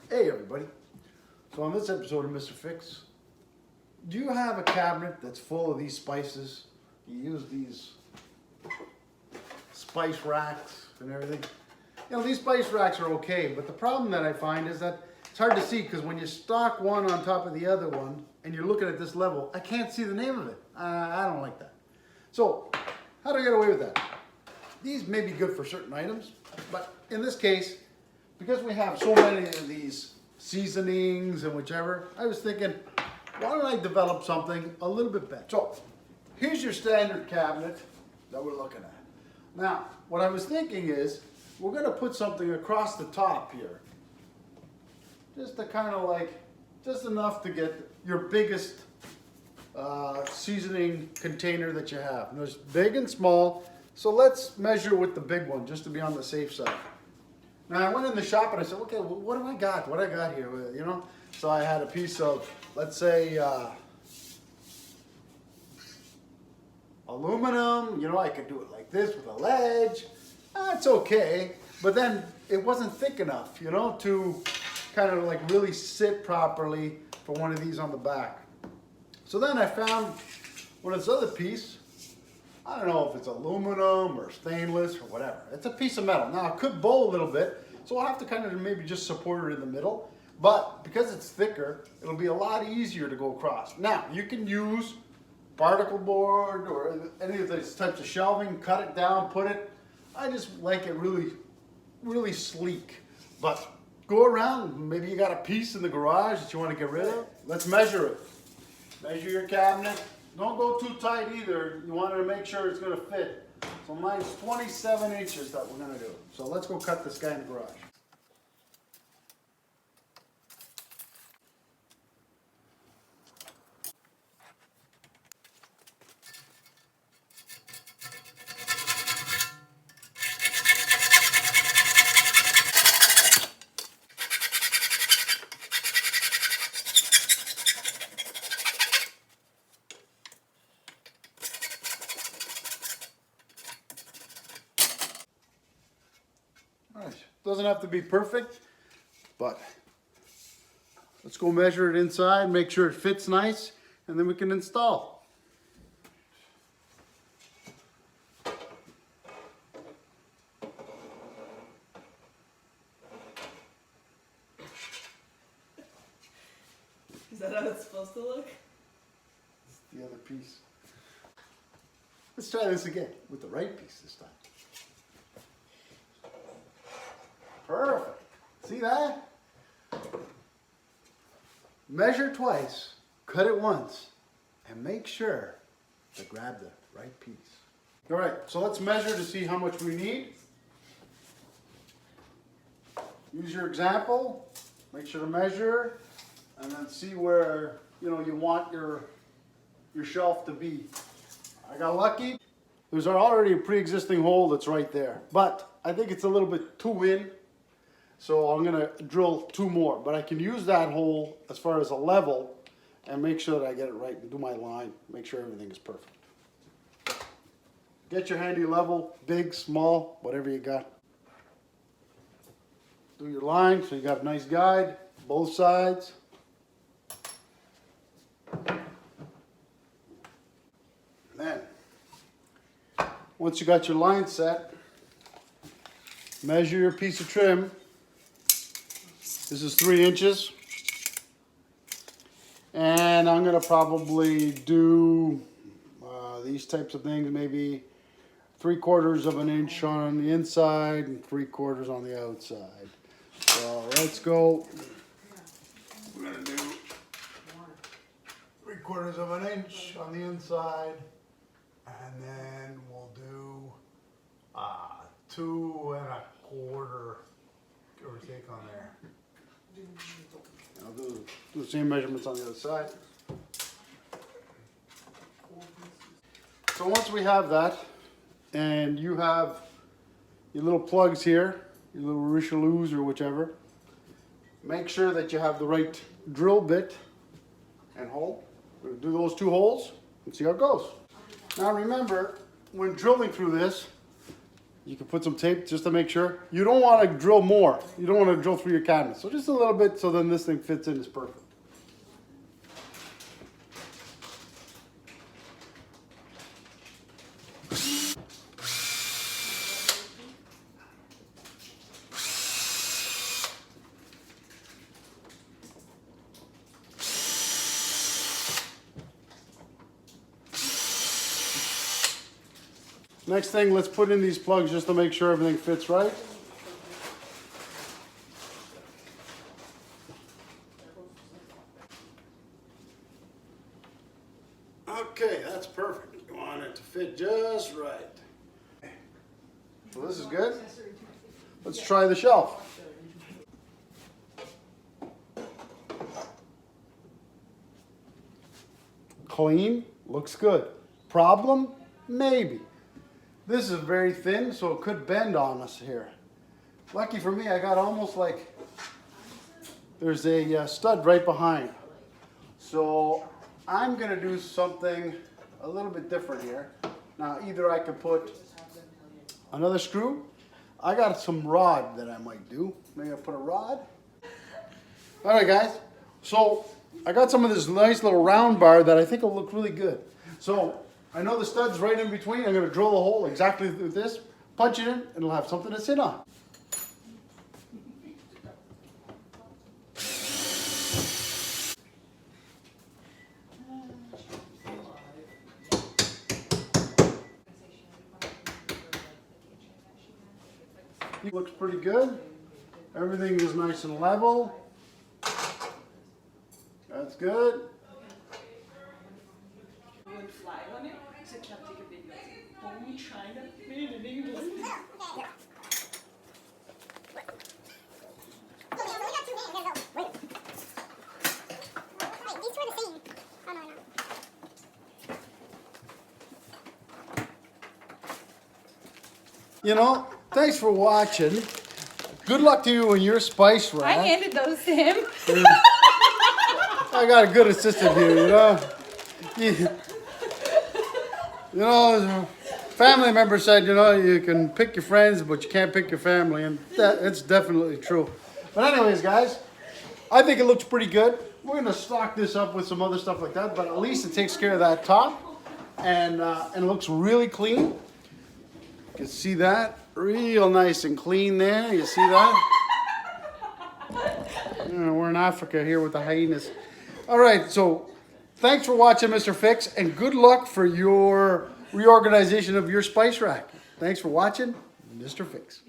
Hey everybody. So on this episode of Mr. Fix, do you have a cabinet that's full of these spices? You use these spice racks and everything. You know, these spice racks are okay, but the problem that I find is that it's hard to see because when you stock one on top of the other one and you're looking at this level, I can't see the name of it. I don't like that. So how do I get away with that? These may be good for certain items, but in this case, because we have so many of these seasonings and whichever, I was thinking, why don't I develop something a little bit better? So here's your standard cabinet that we're looking at. Now, what I was thinking is, we're gonna put something across the top here. Just to kind of like, just enough to get your biggest seasoning container that you have. And there's big and small, so let's measure with the big one just to be on the safe side. Now I went in the shop and I said, okay, well, what do I got? What I got here, you know? So I had a piece of, let's say, aluminum. You know, I could do it like this with a ledge. It's okay, but then it wasn't thick enough, you know, to kind of like really sit properly for one of these on the back. So then I found one of this other piece. I don't know if it's aluminum or stainless or whatever. It's a piece of metal. Now it could bow a little bit, so I'll have to kind of maybe just support it in the middle. But because it's thicker, it'll be a lot easier to go across. Now you can use particle board or any of these types of shelving, cut it down, put it. I just like it really, really sleek. But go around, maybe you got a piece in the garage that you want to get rid of. Let's measure it. Measure your cabinet. Don't go too tight either. You want to make sure it's going to fit. So mine's 27 inches that we're going to do. So let's go cut this guy in the garage. Doesn't have to be perfect, but let's go measure it inside, make sure it fits nice, and then we can install. Is that how it's supposed to look? It's the other piece. Let's try this again with the right piece this time. Perfect. See that? Measure twice, cut it once, and make sure to grab the right piece. All right, so let's measure to see how much we need. Use your example, make sure to measure, and then see where you want your shelf to be. I got lucky. There's already a pre-existing hole that's right there, but I think it's a little bit too in. So I'm going to drill two more, but I can use that hole as far as a level and make sure that I get it right and do my line, make sure everything is perfect. Get your handy level, big, small, whatever you got. Do your line so you got a nice guide, both sides. And then, once you got your line set, measure your piece of trim. This is 3 inches, and I'm going to probably do these types of things, maybe 3/4 of an inch on the inside and 3/4 on the outside. So let's go. We're going to do 3/4 of an inch on the inside, and then we'll do 2 1/4, give or take on there. I'll do the same measurements on the other side. So once we have that, and you have your little plugs here, your little Richelieus or whichever, make sure that you have the right drill bit and hole. We're going to do those 2 holes and see how it goes. Now remember, when drilling through this, You can put some tape just to make sure. You don't want to drill more. You don't want to drill through your cabinet. So just a little bit so then this thing fits in is perfect. Next thing, let's put in these plugs just to make sure everything fits right. Okay, that's perfect. You want it to fit just right. So this is good. Let's try the shelf. Clean, looks good. Problem? Maybe. This is very thin, so it could bend on us here. Lucky for me, I got almost like, there's a stud right behind. So I'm gonna do something a little bit different here. Now, either I could put another screw. I got some rod that I might do. Maybe I'll put a rod. All right, guys. So I got some of this nice little round bar that I think will look really good. So I know the stud's right in between. I'm going to drill a hole exactly with this, punch it in, and it'll have something to sit on. It looks pretty good. Everything is nice and level. That's good. Would fly on it, so I can't take a video. Only China, made in England. You know, thanks for watching. Good luck to you in your spice rack. I handed those to him. I got a good assistant here, you know. You know, family member said, you know, you can pick your friends, but you can't pick your family, and it's definitely true. But anyways, guys, I think it looks pretty good. We're gonna stock this up with some other stuff like that, but at least it takes care of that top, and it looks really clean. You can see that, real nice and clean there. You see that? We're in Africa here with the hyenas. All right, so thanks for watching, Mr. Fix, and good luck for your reorganization of your spice rack. Thanks for watching, Mr. Fix.